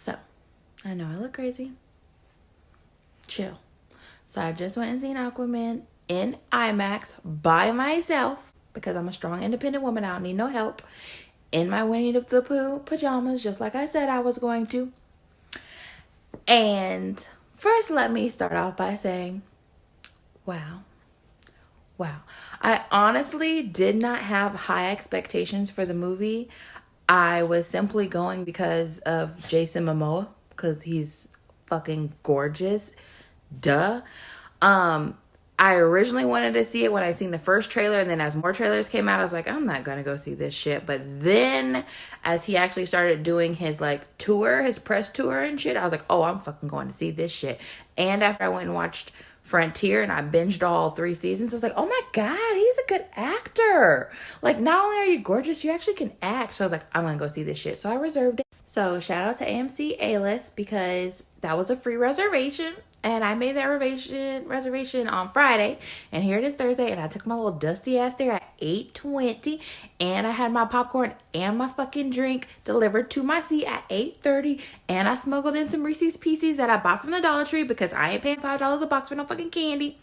So, I know I look crazy. Chill. So I just went and seen Aquaman in IMAX by myself because I'm a strong, independent woman. I don't need no help. In my Winnie the Pooh pajamas, just like I said I was going to. And first, let me start off by saying, wow. Wow. I honestly did not have high expectations for the movie. I was simply going because of Jason Momoa, because he's fucking gorgeous. Duh. I originally wanted to see it when I seen the first trailer, and then as more trailers came out, I was like, I'm not gonna go see this shit. But then as he actually started doing his like tour, his press tour and shit, I was like, oh, I'm fucking going to see this shit. And after I went and watched Frontier and I binged all 3 seasons, I was like, oh my God, he's a good actor. Like, not only are you gorgeous, you actually can act. So I was like, I'm gonna go see this shit. So I reserved it. So shout out to AMC A-List because that was a free reservation. And I made that reservation on Friday. And here it is Thursday. And I took my little dusty ass there at 8:20. And I had my popcorn and my fucking drink delivered to my seat at 8:30. And I smuggled in some Reese's Pieces that I bought from the Dollar Tree because I ain't paying $5 a box for no fucking candy.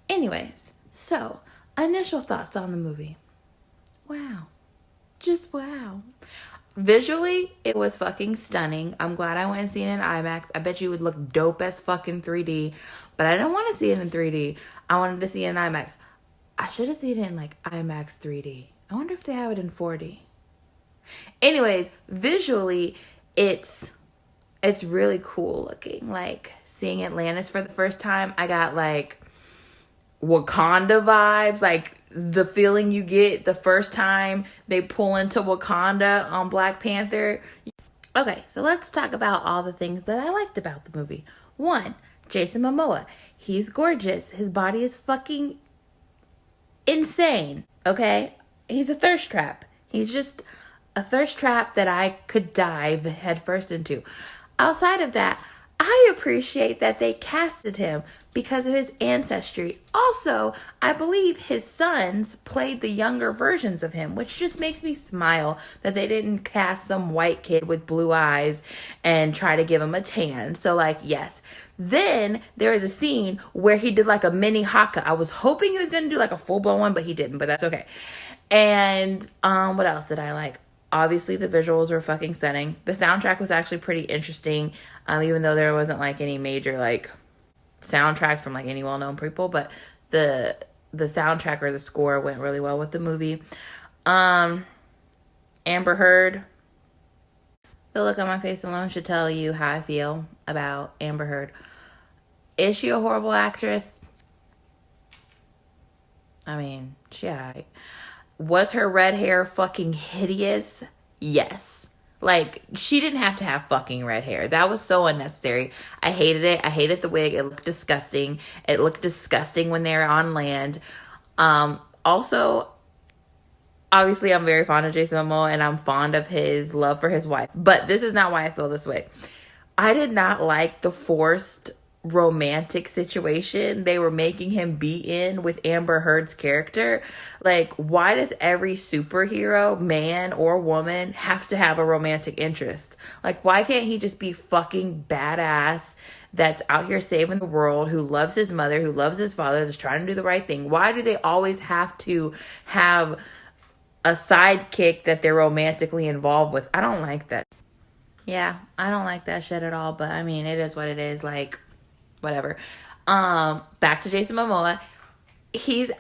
Anyways, so initial thoughts on the movie. Wow. Just wow. Visually, it was fucking stunning. I'm glad I went and seen it in IMAX. I bet you would look dope as fucking 3D. But I didn't want to see it in 3D. I wanted to see it in IMAX. I should have seen it in like IMAX 3D. I wonder if they have it in 4D. Anyways, visually, it's really cool looking. Like, seeing Atlantis for the first time, I got like Wakanda vibes, like the feeling you get the first time they pull into Wakanda on Black Panther. Okay, so let's talk about all the things that I liked about the movie. 1, Jason Momoa. He's gorgeous. His body is fucking insane, okay? He's a thirst trap. He's just a thirst trap that I could dive headfirst into. Outside of that, I appreciate that they casted him because of his ancestry. Also, I believe his sons played the younger versions of him, which just makes me smile that they didn't cast some white kid with blue eyes and try to give him a tan. So, like, yes. Then there is a scene where he did like a mini haka. I was hoping he was going to do like a full-blown one, but he didn't, but that's okay. And what else did I like? Obviously, the visuals were fucking stunning. The soundtrack was actually pretty interesting, even though there wasn't like any major like soundtracks from like any well-known people, but the soundtrack or the score went really well with the movie. Amber Heard. The look on my face alone should tell you how I feel about Amber Heard. Is she a horrible actress? I mean, she alright. Was her red hair fucking hideous? Yes. Like, she didn't have to have fucking red hair. That was so unnecessary. I hated it. I hated the wig. It looked disgusting. It looked disgusting when they were on land. Also, obviously, I'm very fond of Jason Momoa, and I'm fond of his love for his wife. But this is not why I feel this way. I did not like the forced romantic situation they were making him be in with Amber Heard's character. Like, why does every superhero, man or woman, have to have a romantic interest? Like, why can't he just be fucking badass that's out here saving the world, who loves his mother, who loves his father, that's trying to do the right thing? Why do they always have to have a sidekick that they're romantically involved with? I don't like that. Yeah, I don't like that shit at all, but I mean, it is what it is. Like, whatever. Back to Jason Momoa. His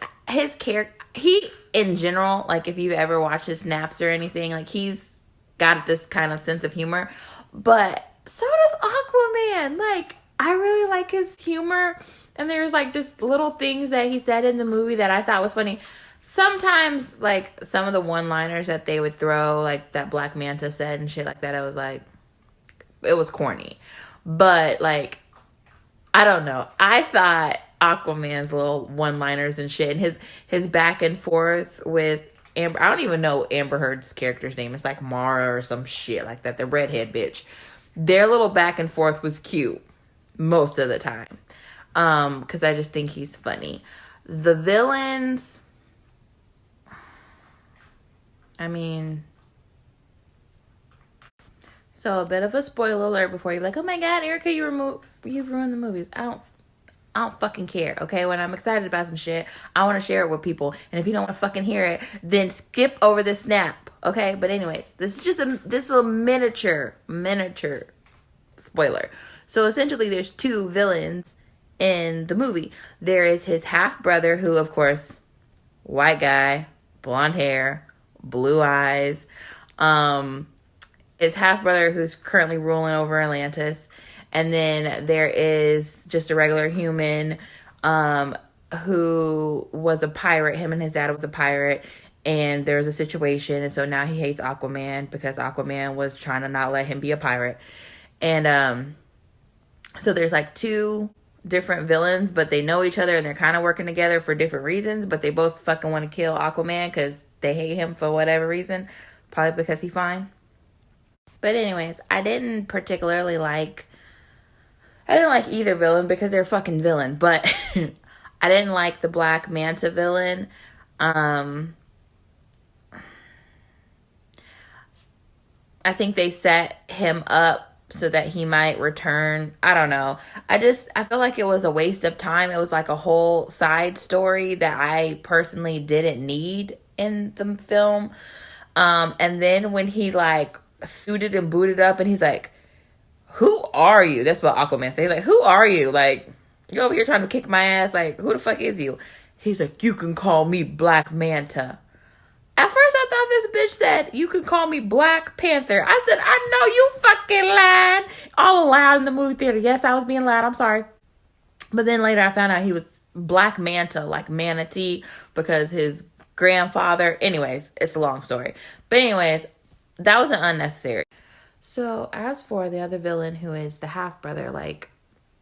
character, he in general, like if you've ever watched his snaps or anything, like he's got this kind of sense of humor, but so does Aquaman. Like, I really like his humor, and there's like just little things that he said in the movie that I thought was funny. Sometimes, like, some of the one-liners that they would throw, like that Black Manta said and shit like that, I was like, it was corny. But, like, I don't know. I thought Aquaman's little one-liners and shit, and his back and forth with Amber. I don't even know Amber Heard's character's name. It's like Mara or some shit like that. The redhead bitch. Their little back and forth was cute most of the time. Because I just think he's funny. The villains, I mean, So a bit of a spoiler alert before you're like, oh my god, Erica, you've ruined the movies. I don't fucking care, okay? When I'm excited about some shit, I want to share it with people. And if you don't want to fucking hear it, then skip over the snap, okay? But anyways, this is a miniature spoiler. So essentially there's two villains in the movie. There is his half brother, who of course, white guy, blonde hair, blue eyes, his half brother who's currently ruling over Atlantis. And then there is just a regular human who was a pirate. Him and his dad was a pirate. And there was a situation. And so now he hates Aquaman because Aquaman was trying to not let him be a pirate. And so there's like two different villains, but they know each other and they're kind of working together for different reasons. But they both fucking want to kill Aquaman because they hate him for whatever reason. Probably because he's fine. But anyways, I didn't like either villain because they're fucking villain, but I didn't like the Black Manta villain. I think they set him up so that he might return. I don't know. I feel like it was a waste of time. It was like a whole side story that I personally didn't need in the film. And then when he like suited and booted up and he's like, who are you? That's what Aquaman says. He's like, who are you? Like, you over here trying to kick my ass. Like, who the fuck is you? He's like, you can call me Black Manta. At first, I thought this bitch said, you can call me Black Panther. I said, I know you fucking lied. All loud in the movie theater. Yes, I was being loud. I'm sorry. But then later, I found out he was Black Manta, like manatee, because his grandfather. Anyways, it's a long story. But anyways, that wasn't unnecessary. So as for the other villain, who is the half brother, like,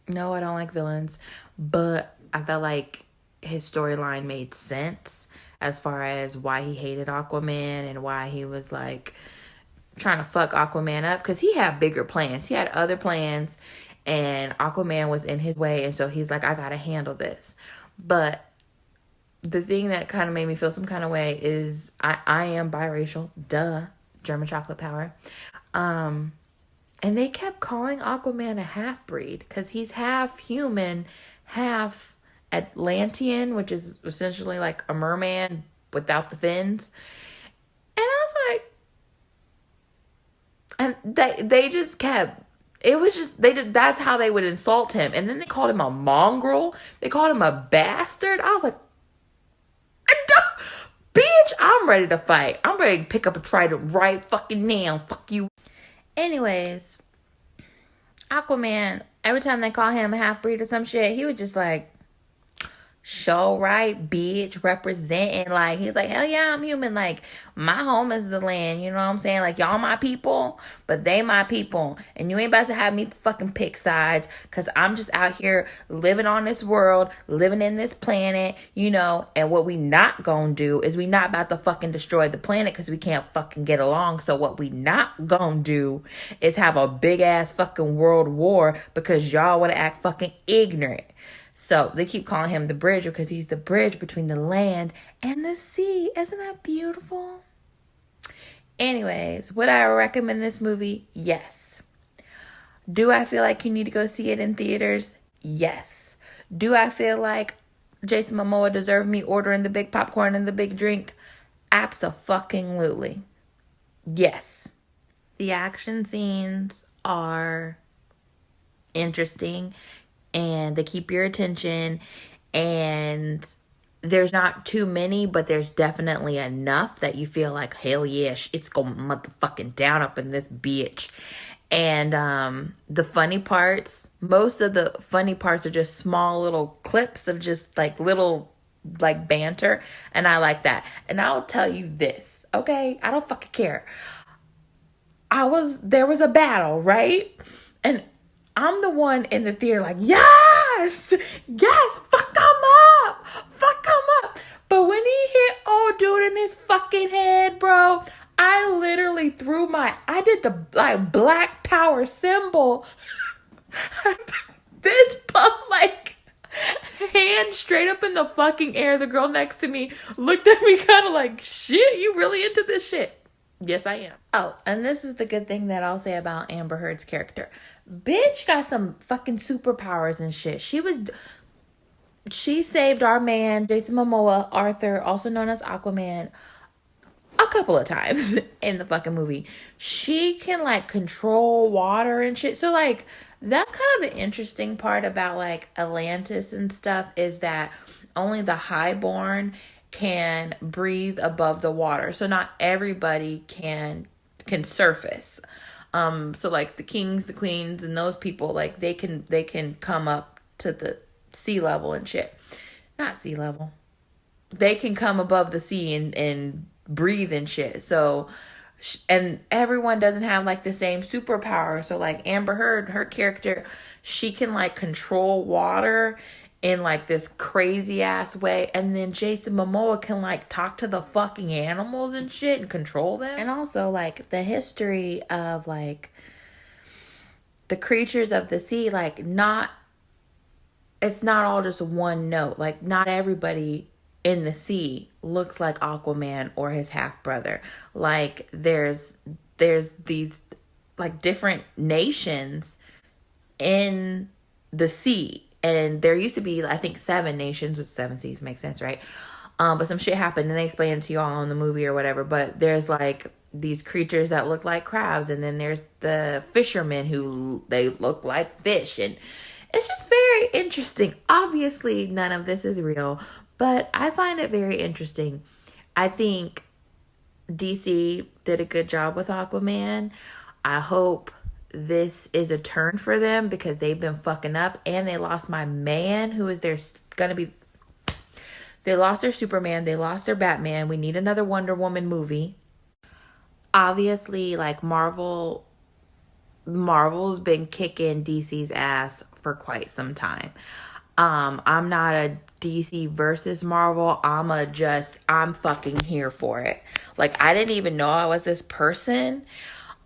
no, I don't like villains, but I felt like his storyline made sense as far as why he hated Aquaman and why he was like trying to fuck Aquaman up, because he had bigger plans. He had other plans and Aquaman was in his way, and so he's like, I gotta handle this. But the thing that kind of made me feel some kind of way is I am biracial, duh, German chocolate power. And they kept calling Aquaman a half-breed because he's half human, half Atlantean, which is essentially like a merman without the fins. And I was like, and they just kept, it was just, that's how they would insult him. And then they called him a mongrel. They called him a bastard. I was like, bitch, I'm ready to fight. I'm ready to pick up a trident right fucking now. Fuck you. Anyways, Aquaman, every time they call him a half-breed or some shit, he was just like, show right, bitch, representing. Like, he's like, hell yeah, I'm human. Like, my home is the land, you know what I'm saying? Like, y'all my people, but they my people. And you ain't about to have me fucking pick sides, because I'm just out here living on this world, living in this planet, you know. And what we not gonna do is we not about to fucking destroy the planet because we can't fucking get along. So what we not gonna do is have a big ass fucking world war because y'all want to act fucking ignorant. So they keep calling him the bridge because he's the bridge between the land and the sea. Isn't that beautiful? Anyways, would I recommend this movie? Yes. Do I feel like you need to go see it in theaters? Yes. Do I feel like Jason Momoa deserved me ordering the big popcorn and the big drink? Abso-fucking-lutely. Yes. The action scenes are interesting and they keep your attention, and there's not too many, but there's definitely enough that you feel like, hell yeah, it's going motherfucking down up in this bitch. And the funny parts, most of the funny parts are just small little clips of just like little like banter, and I like that. And I'll tell you this, okay? I don't fucking care. There was a battle, right? And I'm the one in the theater like, yes, fuck him up. But when he hit old dude in his fucking head, bro, I literally I did the like Black Power symbol. This pump like hand straight up in the fucking air. The girl next to me looked at me kind of like, shit, you really into this shit? Yes, I am. Oh, and this is the good thing that I'll say about Amber Heard's character. Bitch got some fucking superpowers and shit. She saved our man, Jason Momoa, Arthur, also known as Aquaman, a couple of times in the fucking movie. She can like control water and shit. So like that's kind of the interesting part about like Atlantis and stuff, is that only the highborn can breathe above the water. So not everybody can surface. So like the kings, the queens, and those people, like they can come up to the sea level and shit. Not sea level. They can come above the sea and breathe and shit. So, and everyone doesn't have like the same superpower. So like Amber Heard, her character, she can like control water in like this crazy ass way. And then Jason Momoa can like talk to the fucking animals and shit and control them. And also like the history of like the creatures of the sea, like it's not all just one note. Like not everybody in the sea looks like Aquaman or his half brother. Like there's these like different nations in the sea, and there used to be I think 7 nations, with 7 seas makes sense, right? But some shit happened and they explain it to y'all in the movie or whatever. But there's like these creatures that look like crabs, and then there's the fishermen who they look like fish, and it's just very interesting. Obviously, none of this is real, but I find it very interesting. I think DC did a good job with Aquaman. I hope this is a turn for them, because they've been fucking up, and they lost my man who is they lost their Superman, they lost their Batman. We need another Wonder Woman movie. Obviously, like Marvel's been kicking DC's ass for quite some time. I'm not a DC versus Marvel. I'm fucking here for it. Like I didn't even know I was this person.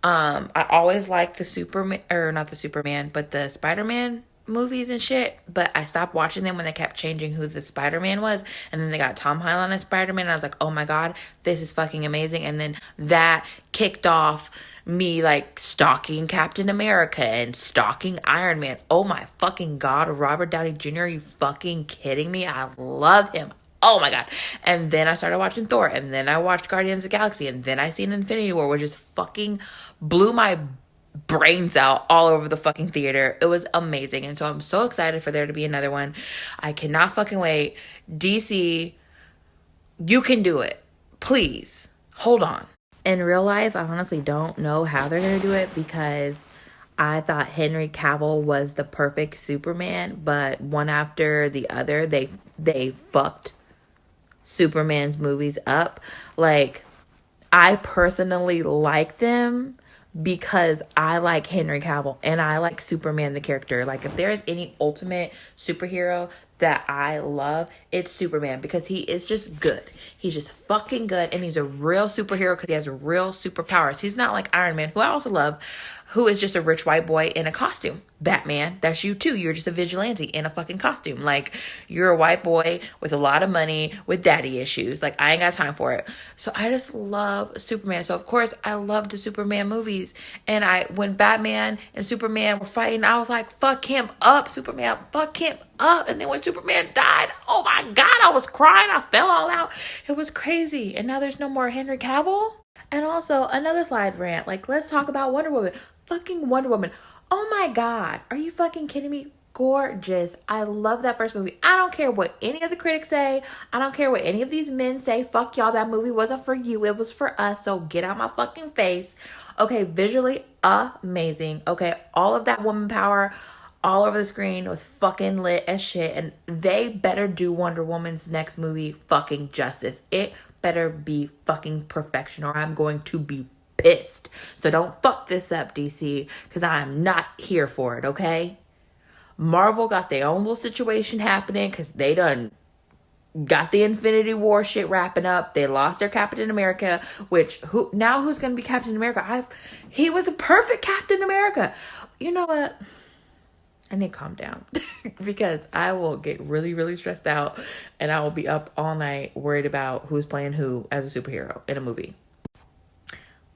I always liked the Superman, or not the Superman, but the Spider-Man movies and shit. But I stopped watching them when they kept changing who the Spider-Man was. And then they got Tom Holland as Spider-Man. And I was like, oh my God, this is fucking amazing. And then that kicked off me like stalking Captain America and stalking Iron Man. Oh my fucking God, Robert Downey Jr., are you fucking kidding me? I love him. Oh my God. And then I started watching Thor, and then I watched Guardians of the Galaxy, and then I seen Infinity War, which just fucking blew my brains out all over the fucking theater. It was amazing. And so I'm so excited for there to be another one. I cannot fucking wait. DC, you can do it. Please hold on. In real life, I honestly don't know how they're going to do it, because I thought Henry Cavill was the perfect Superman, but one after the other, they fucked Superman's movies up. Like, I personally like them because I like Henry Cavill and I like Superman the character. Like, if there's any ultimate superhero that I love, it's Superman, because he is just good. He's just fucking good, and he's a real superhero because he has real superpowers. He's not like Iron Man, who I also love, who is just a rich white boy in a costume. Batman, that's you too. You're just a vigilante in a fucking costume. Like, you're a white boy with a lot of money with daddy issues. Like, I ain't got time for it. So I just love Superman. So of course I love the Superman movies. And when Batman and Superman were fighting, I was like, fuck him up, Superman, fuck him up. And then when Superman died, oh my God, I was crying. I fell all out. It was crazy. And now there's no more Henry Cavill. And also another slide rant. Like, let's talk about Wonder Woman. Fucking Wonder Woman. Oh my God. Are you fucking kidding me? Gorgeous. I love that first movie. I don't care what any of the critics say. I don't care what any of these men say. Fuck y'all. That movie wasn't for you. It was for us. So get out my fucking face. Okay. Visually amazing. Okay. All of that woman power all over the screen was fucking lit as shit. And they better do Wonder Woman's next movie fucking justice. It better be fucking perfection, or I'm going to be pissed. So don't fuck this up, DC, because I am not here for it, okay? Marvel got their own little situation happening because they done got the Infinity War shit wrapping up. They lost their Captain America, which who's going to be Captain America? He was a perfect Captain America. You know what? I need to calm down because I will get really, really stressed out, and I will be up all night worried about who's playing who as a superhero in a movie.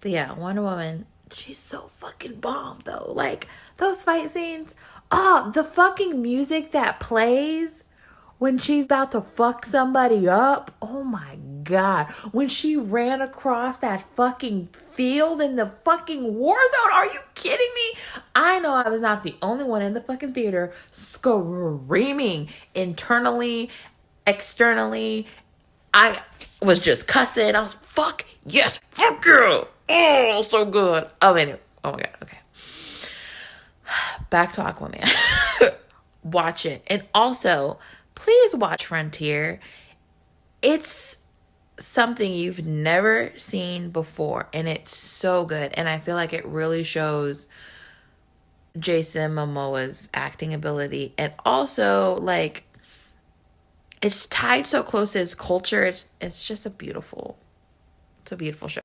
But yeah, Wonder Woman, she's so fucking bomb though. Like those fight scenes. Oh, the fucking music that plays when she's about to fuck somebody up. Oh my god. When she ran across that fucking field in the fucking war zone. Are you kidding me? I know I was not the only one in the fucking theater screaming internally, externally. I was just cussing. I was, fuck yes, fuck you. Oh, so good. Oh, anyway. Oh my god. Okay. Back to Aquaman. Watch it. And also, please watch Frontier. It's something you've never seen before, and it's so good. And I feel like it really shows Jason Momoa's acting ability, and also like it's tied so close to his culture. It's just a beautiful show.